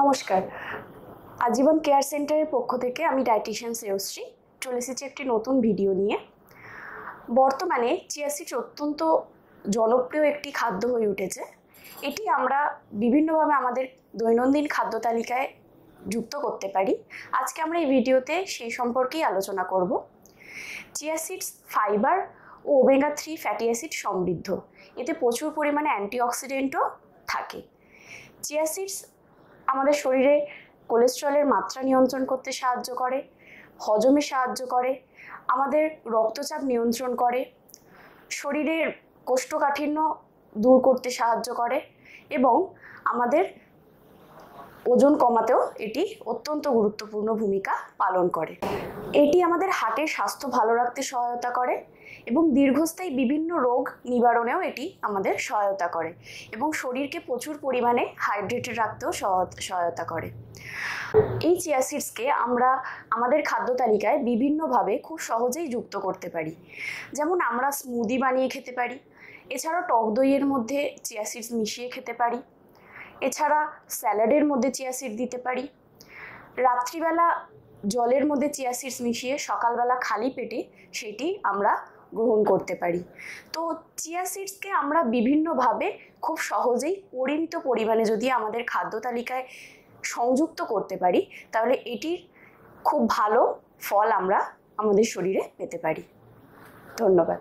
নমস্কার। আজীবন কেয়ার সেন্টারের পক্ষ থেকে আমি ডায়েটিশিয়ান শ্রেয়শ্রী চলে এসেছি একটি নতুন ভিডিও নিয়ে। বর্তমানে চিয়া সিডস অত্যন্ত জনপ্রিয় একটি খাদ্য হয়ে উঠেছে। এটি আমরা বিভিন্নভাবে আমাদের দৈনন্দিন খাদ্য তালিকায় যুক্ত করতে পারি। আজকে আমরা এই ভিডিওতে সেই সম্পর্কেই আলোচনা করব। চিয়া সিডস ফাইবার ও ওমেগা 3 ফ্যাটি অ্যাসিড সমৃদ্ধ। এতে প্রচুর পরিমাণে অ্যান্টিঅক্সিডেন্টও থাকে। চিয়া সিডস আমাদের শরীরে কোলেস্টেরলের মাত্রা নিয়ন্ত্রণ করতে সাহায্য করে, হজমে সাহায্য করে, আমাদের রক্তচাপ নিয়ন্ত্রণ করে, শরীরের কোষ্ঠকাঠিন্য দূর করতে সাহায্য করে এবং আমাদের ওজন কমাতেও এটি অত্যন্ত গুরুত্বপূর্ণ ভূমিকা পালন করে। এটি আমাদের হার্টের স্বাস্থ্য ভালো রাখতে সহায়তা করে এবং দীর্ঘস্থায়ী বিভিন্ন রোগ নিবারণেও এটি আমাদের সহায়তা করে এবং শরীরকে প্রচুর পরিমাণে হাইড্রেটেড রাখতেও সহায়তা করে। এই চিয়া সিডসকে আমরা আমাদের খাদ্য তালিকায় বিভিন্নভাবে খুব সহজেই যুক্ত করতে পারি। যেমন আমরা স্মুদি বানিয়ে খেতে পারি, এছাড়াও টক দইয়ের মধ্যে চিয়া সিডস মিশিয়ে খেতে পারি, এছাড়া স্যালাডের মধ্যে চিয়া সিড দিতে পারি, রাত্রিবেলা জলের মধ্যে চিয়া সিডস মিশিয়ে সকালবেলা খালি পেটে সেটি আমরা গ্রহণ করতে পারি। তো চিয়া সিডসকে আমরা বিভিন্নভাবে খুব সহজেই পরিমিত পরিমাণে যদি আমাদের খাদ্য তালিকায় সংযুক্ত করতে পারি তাহলে এটির খুব ভালো ফল আমরা আমাদের শরীরে পেতে পারি। ধন্যবাদ।